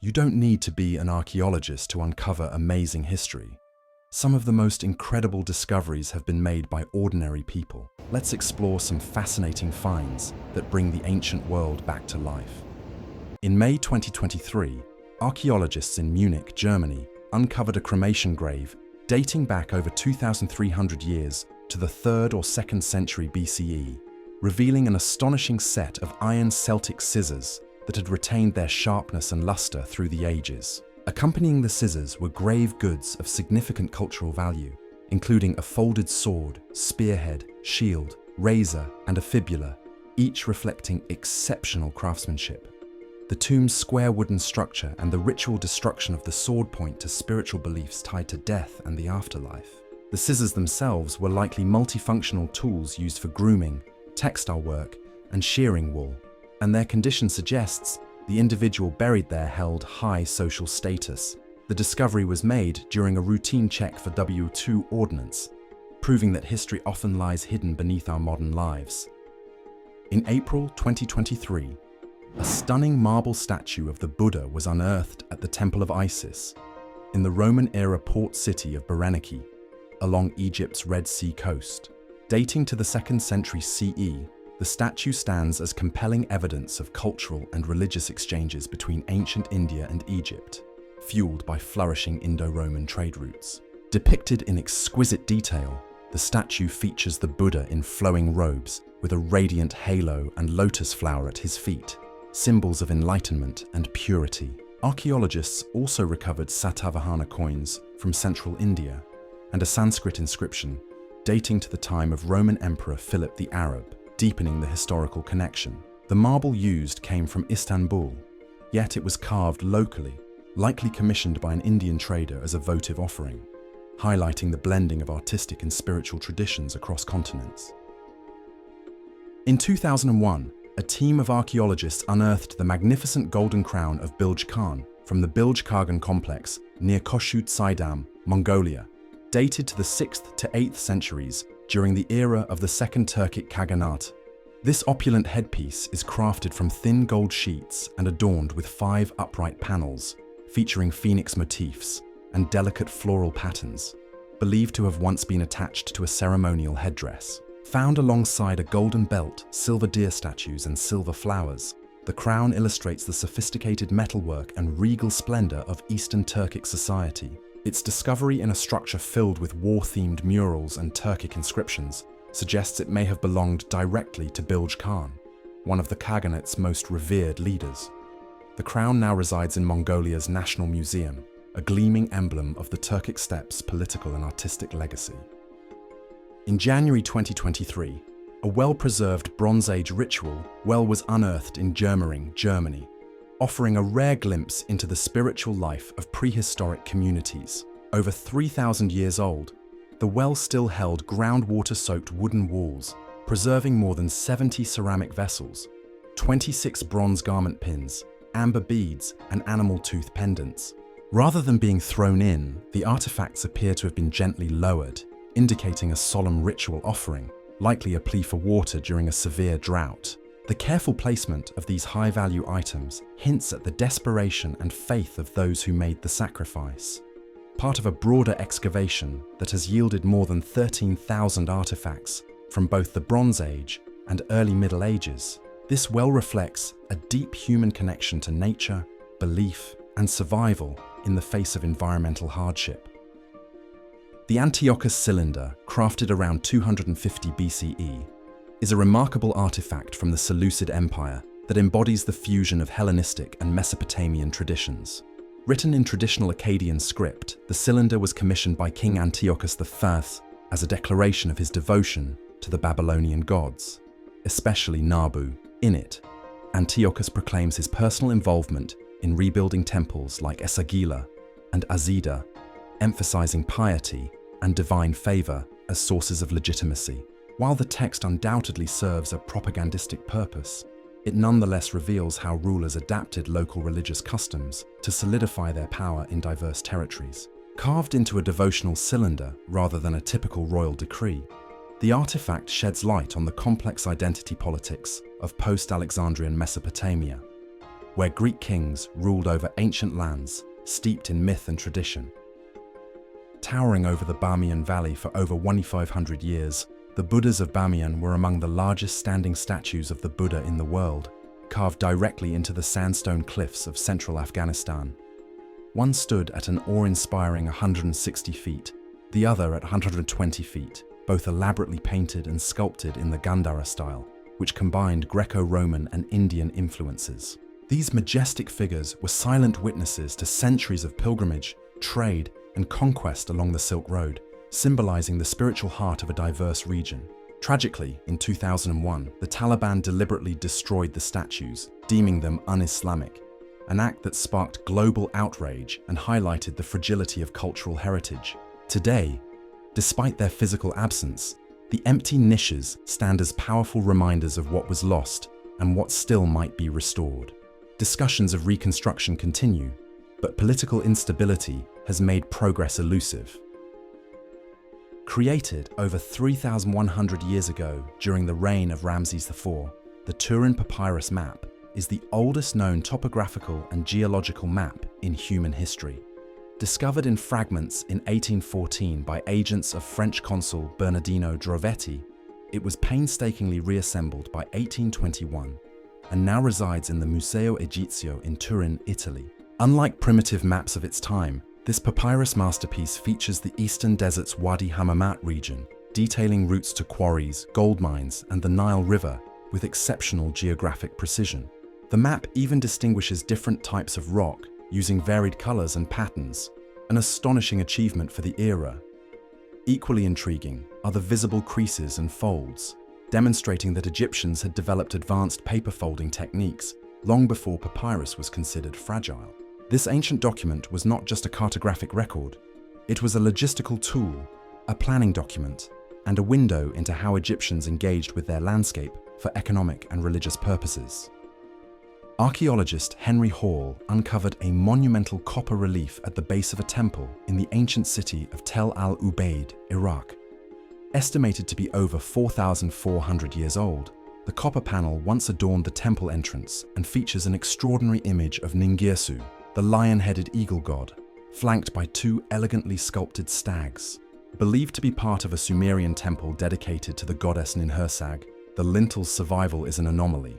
You don't need to be an archaeologist to uncover amazing history. Some of the most incredible discoveries have been made by ordinary people. Let's explore some fascinating finds that bring the ancient world back to life. In May 2023, archaeologists in Munich, Germany, uncovered a cremation grave dating back over 2,300 years to the 3rd or 2nd century BCE, revealing an astonishing set of iron Celtic scissors that had retained their sharpness and luster through the ages. Accompanying the scissors were grave goods of significant cultural value, including a folded sword, spearhead, shield, razor, and a fibula, each reflecting exceptional craftsmanship. The tomb's square wooden structure and the ritual destruction of the sword point to spiritual beliefs tied to death and the afterlife. The scissors themselves were likely multifunctional tools used for grooming, textile work, and shearing wool, and their condition suggests the individual buried there held high social status. The discovery was made during a routine check for W2 ordnance, proving that history often lies hidden beneath our modern lives. In April 2023, a stunning marble statue of the Buddha was unearthed at the Temple of Isis in the Roman-era port city of Berenike, along Egypt's Red Sea coast. Dating to the 2nd century CE, the statue stands as compelling evidence of cultural and religious exchanges between ancient India and Egypt, fueled by flourishing Indo-Roman trade routes. Depicted in exquisite detail, the statue features the Buddha in flowing robes with a radiant halo and lotus flower at his feet, symbols of enlightenment and purity. Archaeologists also recovered Satavahana coins from central India and a Sanskrit inscription dating to the time of Roman Emperor Philip the Arab, deepening the historical connection. The marble used came from Istanbul, yet it was carved locally, likely commissioned by an Indian trader as a votive offering, highlighting the blending of artistic and spiritual traditions across continents. In 2001, a team of archaeologists unearthed the magnificent golden crown of Bilge Khan from the Bilge Kaghan complex near Koshut Saidam, Mongolia, dated to the 6th to 8th centuries during the era of the Second Turkic Kaghanate. This opulent headpiece is crafted from thin gold sheets and adorned with 5 upright panels, featuring phoenix motifs and delicate floral patterns, believed to have once been attached to a ceremonial headdress. Found alongside a golden belt, silver deer statues, and silver flowers, the crown illustrates the sophisticated metalwork and regal splendor of Eastern Turkic society. Its discovery in a structure filled with war-themed murals and Turkic inscriptions suggests it may have belonged directly to Bilge Khan, one of the Kaghanate's most revered leaders. The crown now resides in Mongolia's National Museum, a gleaming emblem of the Turkic steppe's political and artistic legacy. In January 2023, a well-preserved Bronze Age ritual well was unearthed in Germering, Germany, offering a rare glimpse into the spiritual life of prehistoric communities. Over 3,000 years old, the well still held groundwater-soaked wooden walls, preserving more than 70 ceramic vessels, 26 bronze garment pins, amber beads, and animal tooth pendants. Rather than being thrown in, the artifacts appear to have been gently lowered, indicating a solemn ritual offering, likely a plea for water during a severe drought. The careful placement of these high-value items hints at the desperation and faith of those who made the sacrifice. Part of a broader excavation that has yielded more than 13,000 artifacts from both the Bronze Age and early Middle Ages, this well reflects a deep human connection to nature, belief, and survival in the face of environmental hardship. The Antiochus cylinder, crafted around 250 BCE, is a remarkable artifact from the Seleucid Empire that embodies the fusion of Hellenistic and Mesopotamian traditions. Written in traditional Akkadian script, the cylinder was commissioned by King Antiochus I as a declaration of his devotion to the Babylonian gods, especially Nabu. In it, Antiochus proclaims his personal involvement in rebuilding temples like Esagila and Azida, emphasizing piety and divine favor as sources of legitimacy. While the text undoubtedly serves a propagandistic purpose, it nonetheless reveals how rulers adapted local religious customs to solidify their power in diverse territories. Carved into a devotional cylinder rather than a typical royal decree, the artifact sheds light on the complex identity politics of post-Alexandrian Mesopotamia. where Greek kings ruled over ancient lands steeped in myth and tradition. Towering over the Bamiyan Valley for over 1,500 years, the Buddhas of Bamiyan were among the largest standing statues of the Buddha in the world, carved directly into the sandstone cliffs of central Afghanistan. One stood at an awe-inspiring 160 feet, the other at 120 feet, both elaborately painted and sculpted in the Gandhara style, which combined Greco-Roman and Indian influences. These majestic figures were silent witnesses to centuries of pilgrimage, trade, and conquest along the Silk Road, symbolizing the spiritual heart of a diverse region. Tragically, in 2001, the Taliban deliberately destroyed the statues, deeming them un-Islamic, an act that sparked global outrage and highlighted the fragility of cultural heritage. Today, despite their physical absence, the empty niches stand as powerful reminders of what was lost and what still might be restored. Discussions of reconstruction continue, but political instability has made progress elusive. Created over 3,100 years ago during the reign of Ramses IV, the Turin Papyrus map is the oldest known topographical and geological map in human history. Discovered in fragments in 1814 by agents of French consul Bernardino Drovetti, it was painstakingly reassembled by 1821 and now resides in the Museo Egizio in Turin, Italy. Unlike primitive maps of its time, this papyrus masterpiece features the eastern desert's Wadi Hammamat region, detailing routes to quarries, gold mines, and the Nile River with exceptional geographic precision. The map even distinguishes different types of rock, using varied colors and patterns, an astonishing achievement for the era. Equally intriguing are the visible creases and folds, demonstrating that Egyptians had developed advanced paper folding techniques long before papyrus was considered fragile. This ancient document was not just a cartographic record, it was a logistical tool, a planning document, and a window into how Egyptians engaged with their landscape for economic and religious purposes. Archaeologist Henry Hall uncovered a monumental copper relief at the base of a temple in the ancient city of Tel al-Ubaid, Iraq. Estimated to be over 4,400 years old, the copper panel once adorned the temple entrance and features an extraordinary image of Ningirsu, the lion-headed eagle god, flanked by two elegantly sculpted stags. Believed to be part of a Sumerian temple dedicated to the goddess Ninhursag, the lintels' survival is an anomaly.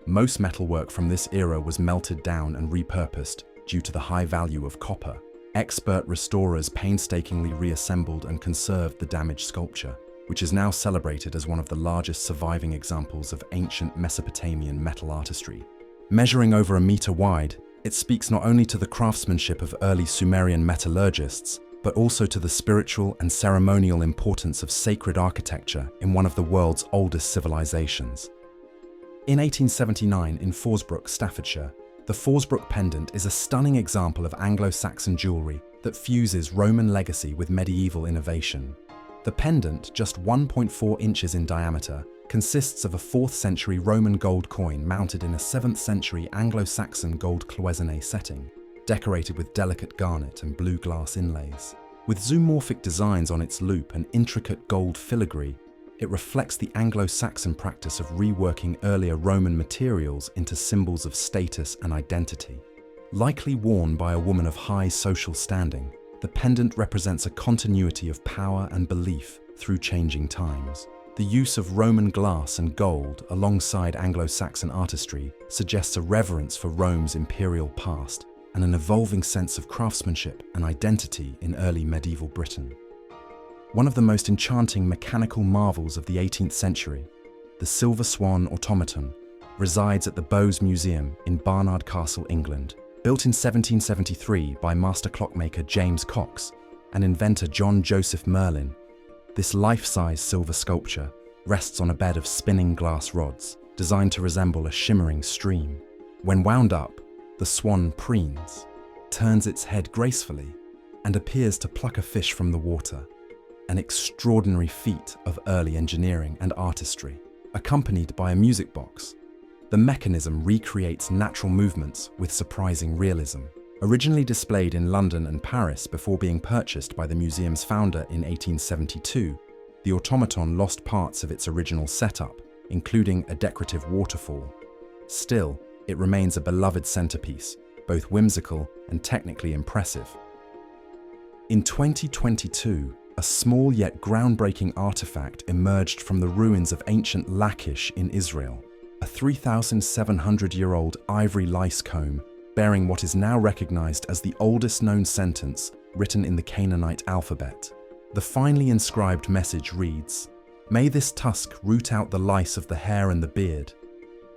Most metalwork from this era was melted down and repurposed due to the high value of copper. Expert restorers painstakingly reassembled and conserved the damaged sculpture, which is now celebrated as one of the largest surviving examples of ancient Mesopotamian metal artistry. Measuring over a meter wide, it speaks not only to the craftsmanship of early Sumerian metallurgists, but also to the spiritual and ceremonial importance of sacred architecture in one of the world's oldest civilizations. In 1879 in Forsbrook, Staffordshire, the Forsbrook pendant is a stunning example of Anglo-Saxon jewellery that fuses Roman legacy with medieval innovation. The pendant, just 1.4 inches in diameter, consists of a 4th century Roman gold coin mounted in a 7th century Anglo-Saxon gold cloisonné setting, decorated with delicate garnet and blue glass inlays. With zoomorphic designs on its loop and intricate gold filigree, it reflects the Anglo-Saxon practice of reworking earlier Roman materials into symbols of status and identity. Likely worn by a woman of high social standing, the pendant represents a continuity of power and belief through changing times. The use of Roman glass and gold alongside Anglo-Saxon artistry suggests a reverence for Rome's imperial past and an evolving sense of craftsmanship and identity in early medieval Britain. One of the most enchanting mechanical marvels of the 18th century, the Silver Swan automaton, resides at the Bowes Museum in Barnard Castle, England. Built in 1773 by master clockmaker James Cox and inventor John Joseph Merlin, this life-size silver sculpture rests on a bed of spinning glass rods designed to resemble a shimmering stream. When wound up, the swan preens, turns its head gracefully, and appears to pluck a fish from the water, an extraordinary feat of early engineering and artistry. Accompanied by a music box, the mechanism recreates natural movements with surprising realism. Originally displayed in London and Paris before being purchased by the museum's founder in 1872, the automaton lost parts of its original setup, including a decorative waterfall. Still, it remains a beloved centerpiece, both whimsical and technically impressive. In 2022, a small yet groundbreaking artifact emerged from the ruins of ancient Lachish in Israel, a 3,700-year-old ivory lice comb bearing what is now recognized as the oldest known sentence written in the Canaanite alphabet. The finely inscribed message reads, "May this tusk root out the lice of the hair and the beard,"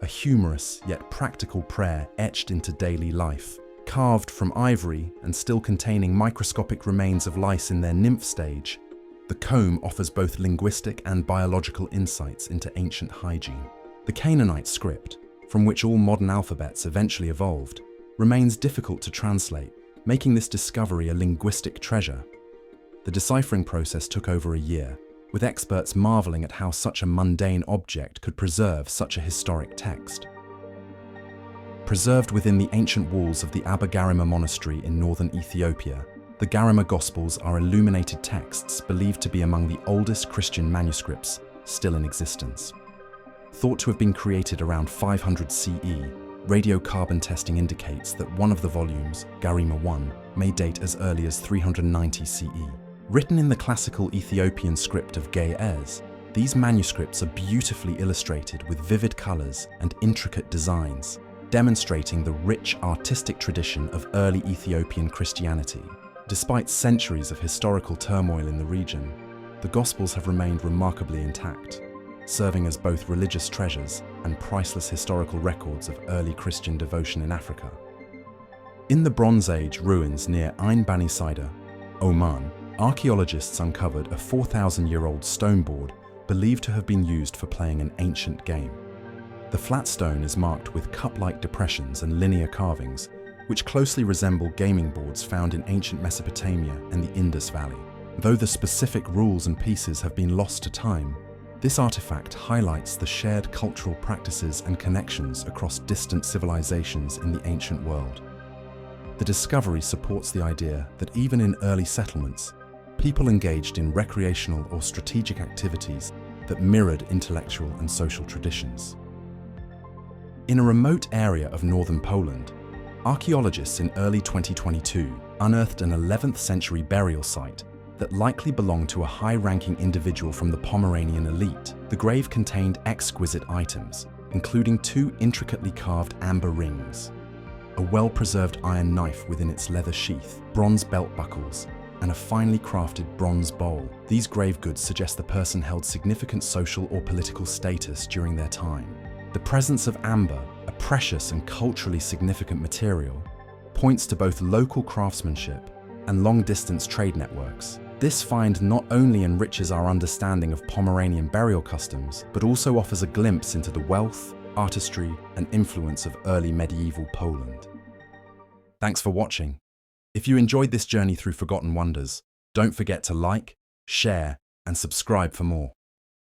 a humorous yet practical prayer etched into daily life. Carved from ivory and still containing microscopic remains of lice in their nymph stage, the comb offers both linguistic and biological insights into ancient hygiene. The Canaanite script, from which all modern alphabets eventually evolved, remains difficult to translate, making this discovery a linguistic treasure. The deciphering process took over a year, with experts marveling at how such a mundane object could preserve such a historic text. Preserved within the ancient walls of the Abba Garima monastery in northern Ethiopia, the Garima Gospels are illuminated texts believed to be among the oldest Christian manuscripts still in existence. Thought to have been created around 500 CE, radiocarbon testing indicates that one of the volumes, Garima I, may date as early as 390 CE. Written in the classical Ethiopian script of Ge'ez, these manuscripts are beautifully illustrated with vivid colors and intricate designs, demonstrating the rich artistic tradition of early Ethiopian Christianity. Despite centuries of historical turmoil in the region, the Gospels have remained remarkably intact, serving as both religious treasures and priceless historical records of early Christian devotion in Africa. In the Bronze Age ruins near Ain Bani Saida, Oman, archaeologists uncovered a 4,000-year-old stone board believed to have been used for playing an ancient game. The flat stone is marked with cup-like depressions and linear carvings, which closely resemble gaming boards found in ancient Mesopotamia and the Indus Valley. Though the specific rules and pieces have been lost to time, this artifact highlights the shared cultural practices and connections across distant civilizations in the ancient world. The discovery supports the idea that even in early settlements, people engaged in recreational or strategic activities that mirrored intellectual and social traditions. In a remote area of northern Poland, archaeologists in early 2022 unearthed an 11th century burial site that likely belonged to a high-ranking individual from the Pomeranian elite. The grave contained exquisite items, including 2 intricately carved amber rings, a well-preserved iron knife within its leather sheath, bronze belt buckles, and a finely crafted bronze bowl. These grave goods suggest the person held significant social or political status during their time. The presence of amber, a precious and culturally significant material, points to both local craftsmanship and long-distance trade networks. This find not only enriches our understanding of Pomeranian burial customs, but also offers a glimpse into the wealth, artistry, and influence of early medieval Poland. Thanks for watching. If you enjoyed this journey through Forgotten Wonders, don't forget to like, share, and subscribe for more.